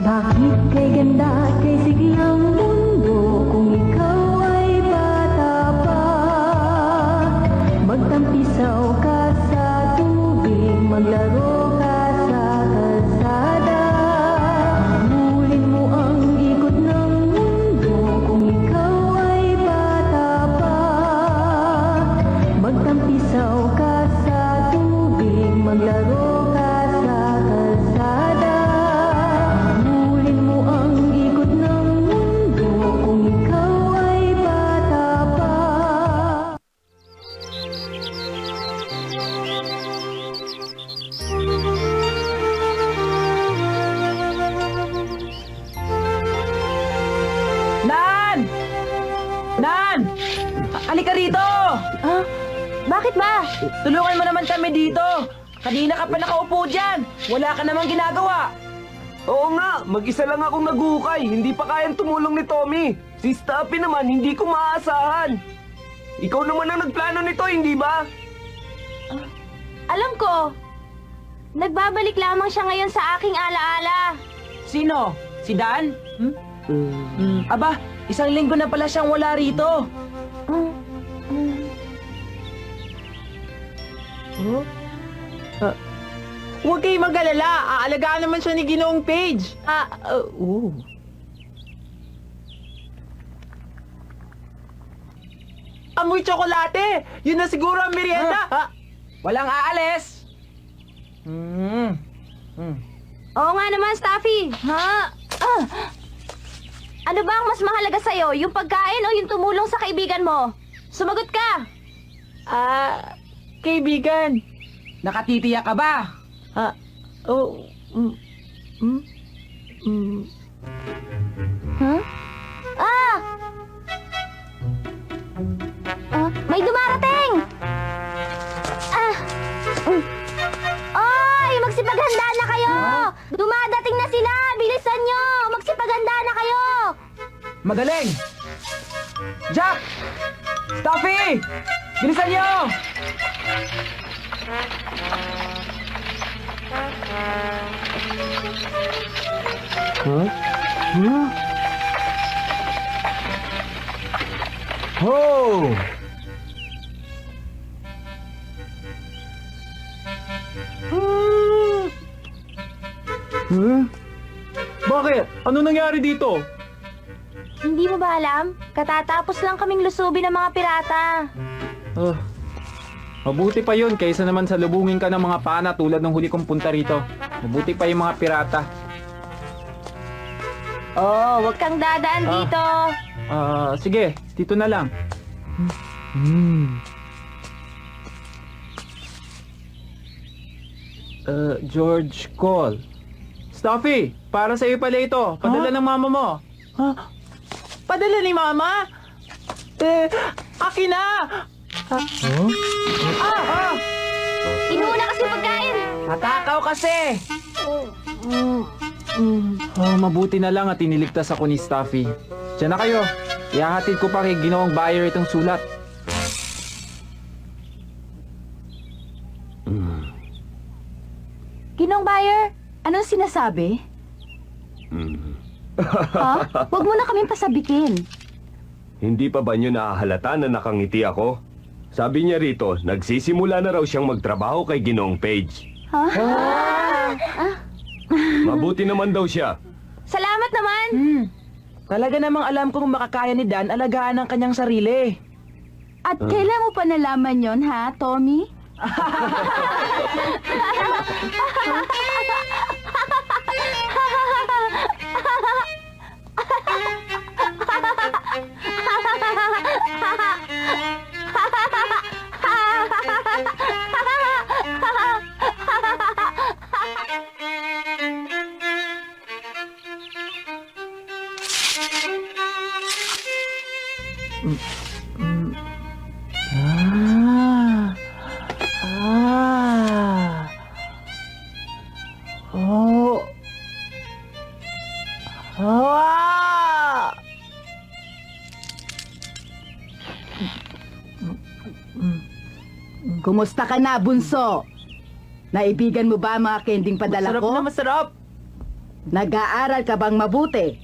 Bakit kay ganda kay siglang mundo kung ikaw ay bata pa? Magtampisaw ka sa tubig, maglaro ka sa kalsada. Hulin mo ang ikot ng mundo kung ikaw ay bata pa. Magtampisaw ka sa tubig, maglaro ka sa kalsada. Hulin mo ang ikot ng mundo kung ikaw ay bata pa. Nan! Nan! Halika rito! Ha? Bakit ba? Tulungan mo naman kami dito! Kanina ka pa nakaupo dyan! Wala ka namang ginagawa! Oo nga, mag-isa lang akong nagukay. Hindi pa kayang tumulong ni Tommy. Si Staffy naman, hindi ko maaasahan. Ikaw naman ang nagplano nito, hindi ba? Alam ko. Nagbabalik lamang siya ngayon sa aking alaala. Sino? Si Dan? Aba, isang linggo na pala siyang wala rito. Huwag kayong mag-alala. Aalagaan naman siya ni Ginoong Page. Amoy tsokolate! Yun na siguro ang merienda! Walang aalis! Oo nga naman, Staffy. Ha? Ano ba ang mas mahalaga sa'yo? Yung pagkain o yung tumulong sa kaibigan mo? Sumagot ka! Kaibigan. Nakatitiyak ka ba? Huh? May dumarating! Oy! Magsipaghanda na kayo! Dumadating na sila! Bilisan nyo! Magsipaghanda na kayo! Magaling! Jack! Stuffy! Bilisan niyo! Ho! Bakit? Ano nangyari dito? Hindi mo ba alam? Katatapos lang kaming lusubi ng mga pirata. Mabuti pa yun kaysa naman sa lubungin ka ng mga pana tulad ng huli kong punta rito. Mabuti pa yung mga pirata. Oh, wag kang dadaan dito. Sige, dito na lang. George Cole. Stuffy, para sa iyo pala ito. Padala ng mama mo. Padala ni mama? Akin na! Inuuna kasi pagkain. Natakaw kasi! Mabuti na lang at iniligtas ako ni Stuffy. Diyan na kayo. Ihahatid ko pa kay Ginoong Bayer itong sulat. Ginong Bayer, anong sinasabi? Ha? Huwag mo na kaming pasabikin. Hindi pa ba niyo nahahalata na nakangiti ako? Sabi niya rito, nagsisimula na raw siyang magtrabaho kay Ginoong Page. Ha? Mabuti naman daw siya. Salamat naman. Talaga namang alam kong makakaya ni Dan alagaan ang kanyang sarili. At kailan mo pa nalaman yon, ha, Tommy? Kumusta ka na, bunso? Naibigan mo ba ang mga kending padala Masarap ko? na masarap. Nag-aaral ka bang mabuti?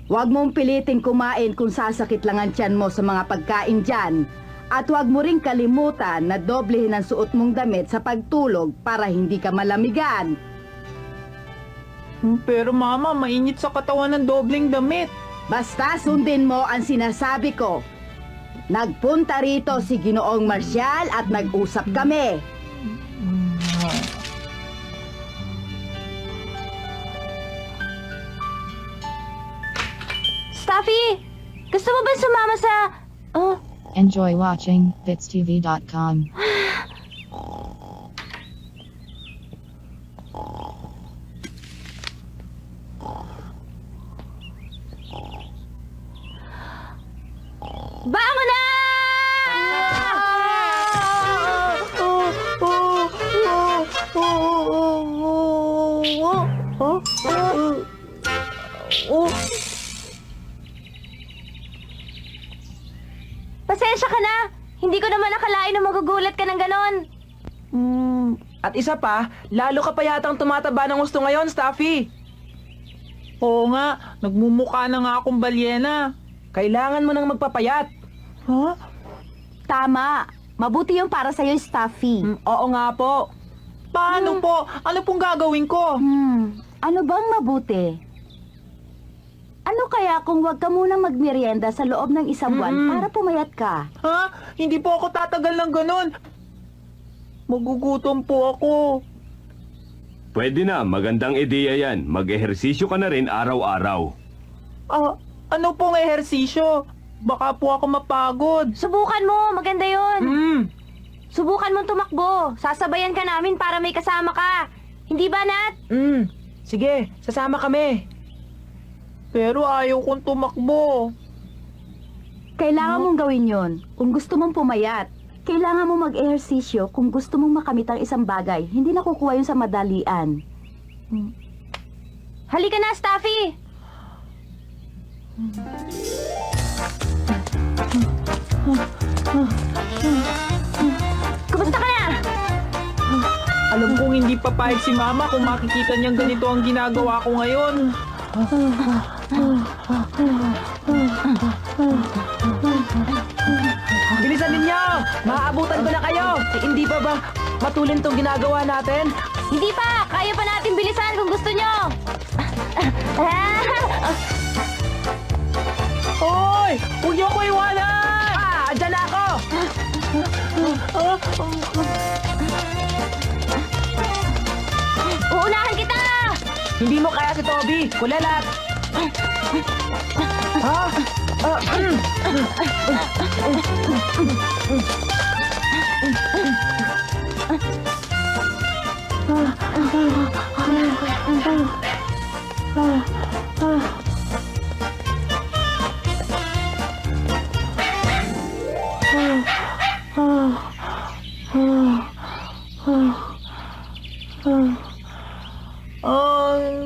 Huwag mong piliting kumain kung sasakit lang ang tiyan mo sa mga pagkain dyan. At huwag mo ring kalimutan na doblehin ang suot mong damit sa pagtulog para hindi ka malamigan. Pero mama, mainit sa katawan ng dobleng damit. Basta sundin mo ang sinasabi ko. Nagpunta rito si Ginoong Marcial at nag-usap kami. Stuffy! Gusto mo ba sumama sa... Oh, Enjoy watching bitstv.com. bango na! Pasensya ka na. Hindi ko naman nakalain na magugulat ka ng ganon. At isa pa, lalo ka pa yatang tumataba ng gusto ngayon, Stuffy. Oo nga, nagmumukha na nga akong balyena. Kailangan mo nang magpapayat. Ha? Tama. Mabuti yung para sa'yo, Stuffy. Oo nga po. Paano po? Ano pong gagawin ko? Ano bang mabuti? Ano kaya kung wag ka munang magmerienda sa loob ng isang buwan para pumayat ka? Ha? Hindi po ako tatagal ng ganon. Magugutom po ako. Pwede na, magandang ideya yan. Mag-ehersisyo ka na rin araw-araw. Ano pong ehersisyo? Baka po ako mapagod. Subukan mo, maganda yun. Subukan mong tumakbo. Sasabayan ka namin para may kasama ka. Hindi ba, Nat? Sige, sasama kami. Pero ayaw kong tumakbo. Kailangan mong gawin yon kung gusto mong pumayat. Kailangan mo mag-ehersisyo kung gusto mong makamit ang isang bagay. Hindi nakukuha yun sa madalian. Halika na, Stuffy! Kumusta ka na? Alam kong hindi papayag si Mama kung makikita niyang ganito ang ginagawa ko ngayon. Bilisan ninyo! Maaabutan ko na kayo! Hindi pa ba matulin tong ginagawa natin? Hindi pa! Kaya pa natin bilisan kung gusto nyo! Hoy! Huwag niyo ko iwanan! Andyan na ako! Uunahan kita! Hindi mo kaya si Toby! Kulelat!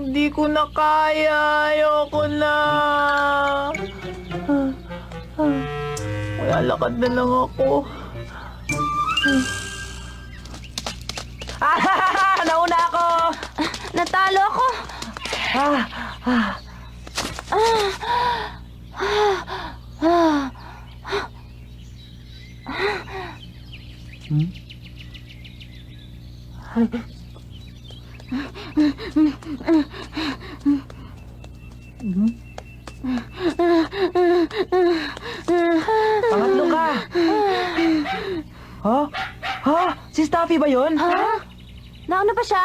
Hindi ko na kaya. Ayoko na. Lalakad na lang ako. Nauna ako! Natalo ako! Pangatlo ka! Si Stuffy ba yun? Ha? Nauna pa siya?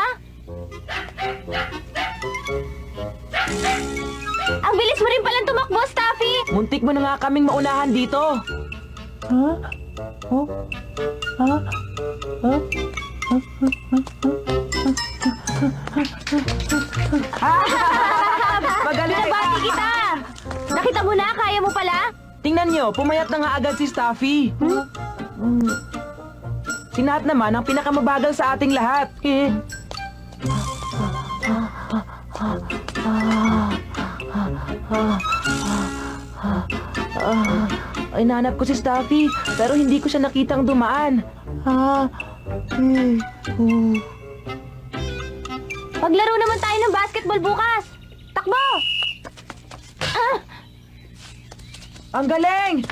Ang bilis mo rin palang tumakbo, Stuffy! Muntik mo na nga kaming maunahan dito. Magaling Binabati kita! Nakita mo na, kaya mo pala? Tingnan nyo, pumayat na nga agad si Stuffy. Si Nat naman ang pinakamabagal sa ating lahat. Ay, nanap ko si Stuffy, pero hindi ko siya nakitang dumaan. Paglaro naman tayo ng basketball bukas. Ang galing!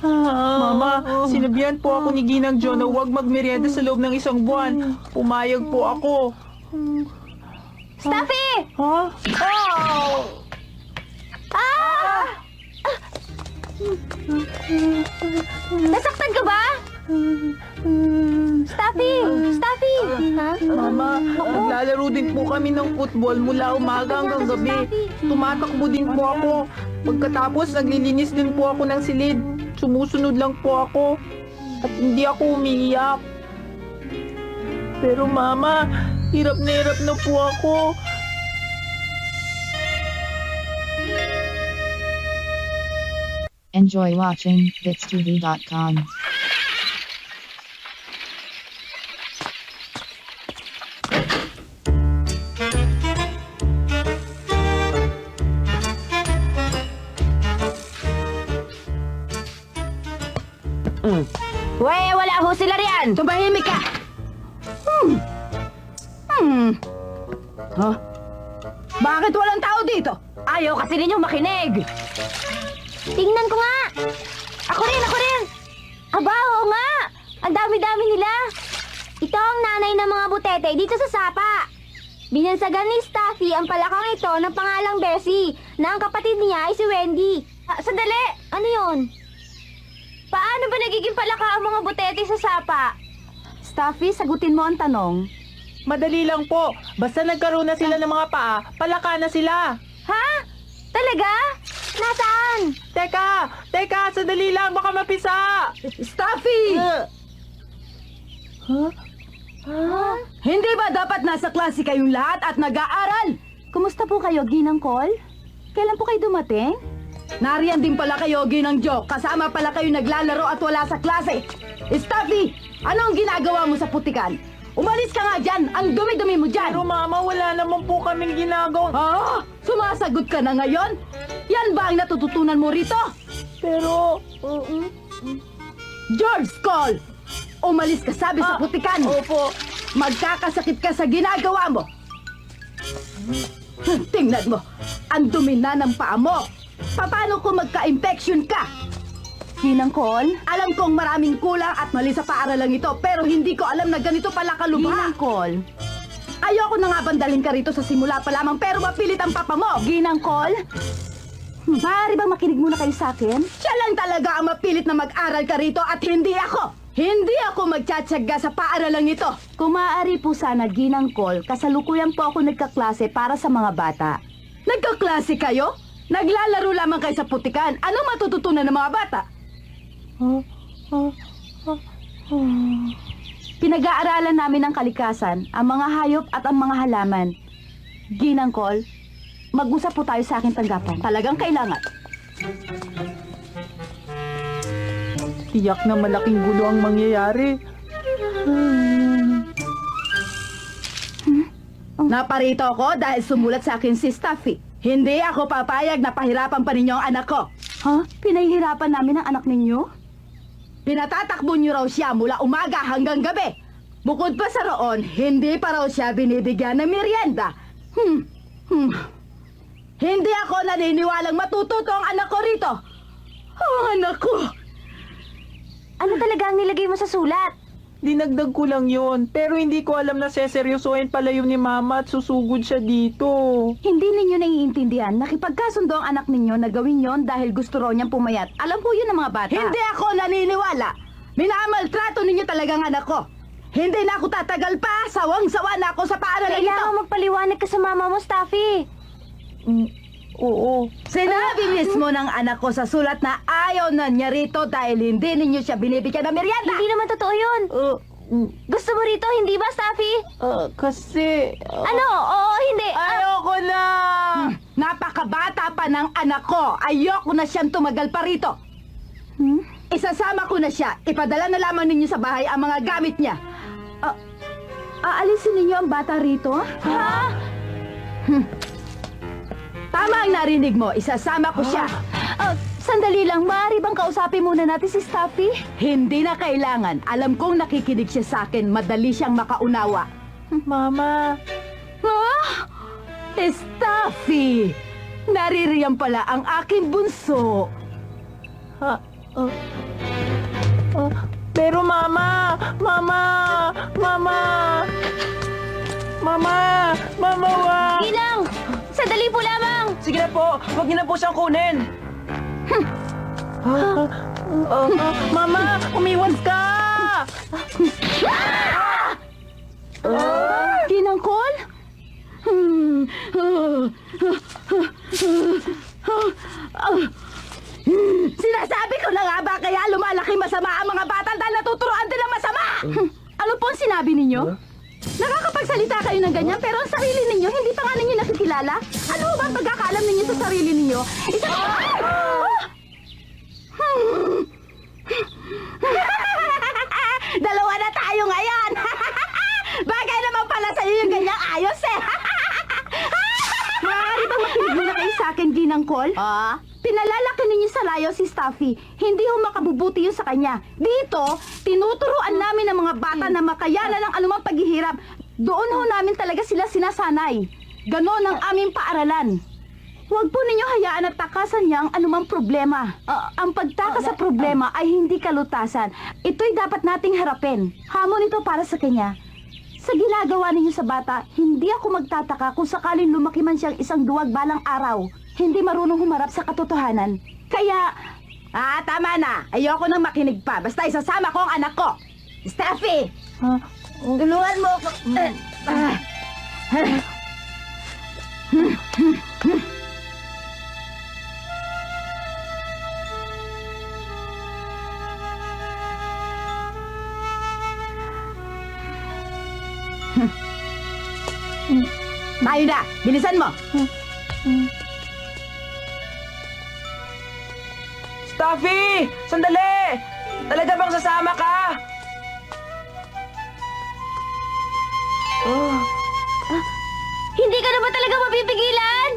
Mama, sinabihan po ako ni Ginang John na huwag magmerienda sa loob ng isang buwan. Pumayag po ako. Stuffy! Ha? Nasaktan ka ba? Stuffy! Stuffy! Ha? Mama, naglalaro din po kami ng football mula umaga hanggang gabi. Tumatakbo din po ako. Pagkatapos, naglilinis din po ako ng silid. Sumusunod lang po ako. At hindi ako umiiyak. Pero mama, hirap na po ako. Enjoy watching BitsTV.com. Weh, wala ho sila riyan! Tumahimik ka! Huh? Bakit walang tao dito? Ayaw kasi ninyong makinig! Tingnan ko nga! Ako rin! Aba, oo nga! Ang dami-dami nila! Ito ang nanay ng mga butete dito sa sapa. Binansagan ni Stuffy ang palakang ito ng pangalang Bessie, na ang kapatid niya ay si Wendy. Sandali! Ano yon? Paano ba nagiging palaka ang mga butete sa sapa? Stuffy, sagutin mo ang tanong. Madali lang po. Basta nagkaroon na sila ng mga paa, palaka na sila. Ha? Talaga? Nasaan? Teka, sandali lang, baka mapisa. Stuffy! Hindi ba dapat nasa klase kayong lahat at nag-aaral? Kumusta po kayo, Ginang Col? Kailan po kayo dumating? Nariyan din pala kayo, Ginang Jo. Kasama pala kayo naglalaro at wala sa klase. Stuffy, ano ang ginagawa mo sa putikan? Umalis ka nga dyan! Ang dumi-dumi mo dyan! Pero mama, wala naman po kaming ginagawa. Ah! Sumasagot ka na ngayon? Yan ba ang natututunan mo rito? Pero, George Cole! Umalis ka sabi sa putikan! opo. Magkakasakit ka sa ginagawa mo! Tingnan mo! Ang dumi na ng paa mo! Paano kung magka-infection ka? Ginang Cole? Alam kong maraming kulang at mali sa paaralang ito, pero hindi ko alam na ganito pala kalubha. Ginang Cole? Ayoko na nga bandalin ka rito sa simula pa lamang, pero mapilit ang papa mo. Ginang Cole? Maaari bang makinig muna kayo sa akin? Siya lang talaga ang mapilit na mag-aral ka rito at hindi ako. Hindi ako magtsatsaga sa paaralang ito. Kung maaari po sana, Ginang Cole, kasalukuyan po ako nagkaklase para sa mga bata. Nagkaklase kayo? Naglalaro lamang kayo sa putikan. Anong matututunan ng mga bata? Pinag-aaralan namin ang kalikasan, ang mga hayop at ang mga halaman. Ginang Cole, mag-usap po tayo sa aking tanggapan. Talagang kailangan. Tiyak na malaking gulo ang mangyayari. Naparito ako dahil sumulat sa akin si Stuffy. Hindi ako papayag na pahirapan pa ninyo ang anak ko. Ha? Pinahihirapan namin ang anak ninyo? Pinatatakbo niyo raw siya mula umaga hanggang gabi. Bukod pa sa roon, hindi pa raw siya binibigyan ng merienda. Hindi ako naniniwalang matututo ang anak ko rito. Oh, anak ko! Ano talaga ang nilagay mo sa sulat? Dinagdag ko lang yun. Pero hindi ko alam na seseryosohin pala yun ni mama at susugod siya dito. Hindi ninyo naiintindihan. Nakipagkasundo ang anak ninyo na gawin yon dahil gusto raw niyang pumayat. Alam po yun ng mga bata. Hindi ako naniniwala. Minamaltrato ninyo talagang anak ko. Hindi na ako tatagal pa. Sawang-sawa na ako sa paaralan ito. Kailangan magpaliwanag ka sa mama mo, Stuffy. Oo. Sinabi mismo ng anak ko sa sulat na ayaw na niya rito dahil hindi ninyo siya binibigyan ng merienda. Hindi naman totoo yun. Gusto mo rito, hindi ba, Stuffy? Kasi... Ano? Oo, hindi. ayoko na! Napakabata pa ng anak ko. Ayoko na siyang tumagal pa rito. Isasama ko na siya. Ipadala na lamang ninyo sa bahay ang mga gamit niya. Aalisin ninyo ang bata rito? Ha? Tama ang narinig mo. Isasama ko siya. Sandali lang, maaari bang kausapin muna natin si Stuffy? Hindi na kailangan. Alam kong nakikinig siya sa akin. Madali siyang makaunawa. Mama, Ha? Stuffy! Naririyan pala ang aking bunso. Pero mama, wag. Ginang! Sandali po lamang! Sige na po, huwag niyo na po siyang kunin. Mama, umiwas ka! Ginangkol? Sinasabi ko na nga ba kaya lumalaki masama ang mga bata dahil natuturoan din ng masama? Ano po ang sinabi ninyo? Nakakapagsalita kayo ng ganyan pero ang sarili ninyo hindi pa nga ninyo nakikilala? Ano ba ang pagkakaalam ninyo sa sarili ninyo? Dalawa na tayo ngayon! Bagay naman pala sa'yo yung ganyang ayos eh! Maaari bang makinig muna kayo sa akin, Ginangkol? Pinalalaki ninyo sa layo si Stuffy. Hindi ho makabubuti yun sa kanya. Dito, tinuturuan namin ang mga bata na makayanan ng anumang paghihirap. Doon ho namin talaga sila sinasanay. Ganon ang aming paaralan. Huwag po ninyo hayaan at takasan niya ang anumang problema. Ang pagtakas sa problema ay hindi kalutasan. Ito'y dapat nating harapin. Hamon ito para sa kanya. Sa ginagawa ninyo sa bata, hindi ako magtataka kung sakaling lumaki man siyang isang duwag balang araw. Hindi marunong humarap sa katotohanan. Kaya, tama na. Ayoko nang makinig pa. Basta isasama ko ang anak ko. Steffi! Tulungan mo ako. Tayo na! Bilisan mo! Stuffy! Sandali! Talaga bang sasama ka? Hindi ka na ba talaga mapipigilan?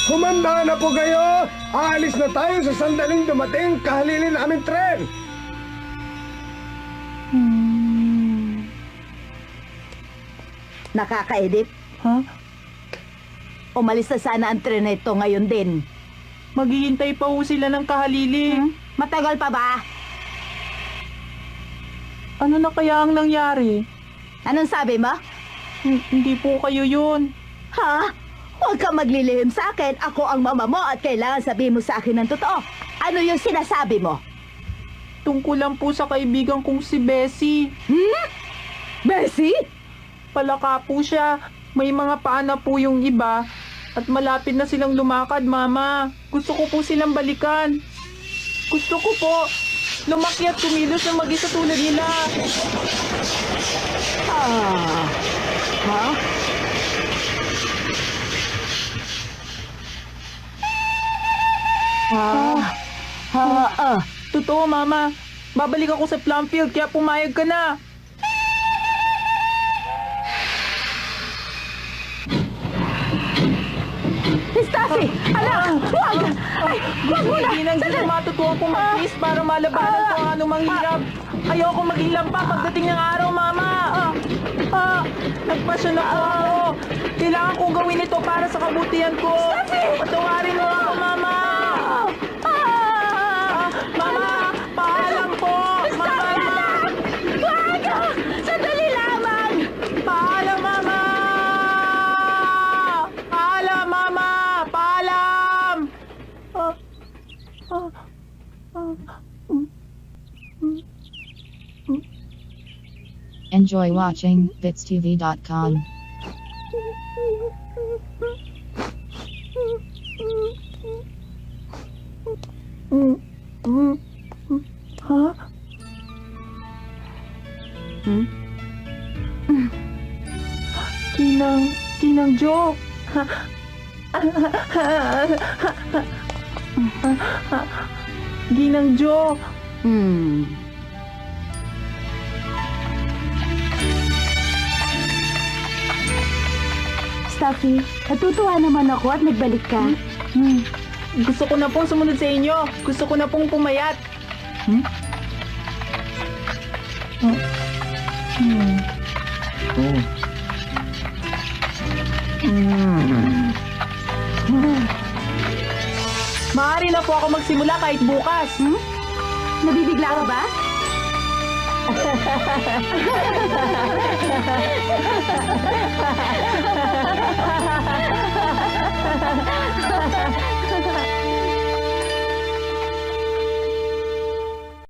Humanda na po kayo! Aalis na tayo sa sandaling dumating kahalilin aming tren! Nakakaedit? Ha? Umalis na sana ang tren na ito ngayon din. Maghihintay pa ho sila ng kahalili. Matagal pa ba? Ano na kaya ang nangyari? Anong sabi mo? Hindi po kayo yun. Ha? Huwag kang maglilihim sa akin. Ako ang mama mo at kailangan sabihin mo sa akin ng totoo. Ano yung sinasabi mo? Tungkol lang po sa kaibigan kong si Bessie. Bessie? Palaka po siya. May mga paa na po yung iba. At malapit na silang lumakad, Mama. Gusto ko po silang balikan. Gusto ko po lumaki at kumilos na mag-isa tulad nila. Ha? Totoo, Mama. Babalik ako sa Plumfield, kaya pumayag ka na. Staffy! Anak! Huwag! Ay, huwag mo na! Hindi nang hindi matutuwa kong mag-kiss para malabanan ko ang anumang hirap. Ayoko maging lampa pagdating ng araw, Mama. Nagpasyon ako. Kailangan kong gawin ito para sa kabutihan ko. Patawarin mo ako, Mama. Mama, paalam po. Mama. Huwag! Sandali lamang! Paalam, Mama. Paalam, Mama. Paalam. Enjoy watching bitstv.com. Kinang Jo. Ginang Jo. Fluffy. Natutuwa naman ako at nagbalik ka. Gusto ko na pong sumunod sa inyo. Gusto ko na pong pumayat. Maaari na po ako magsimula kahit bukas. Nabibigla ka ba?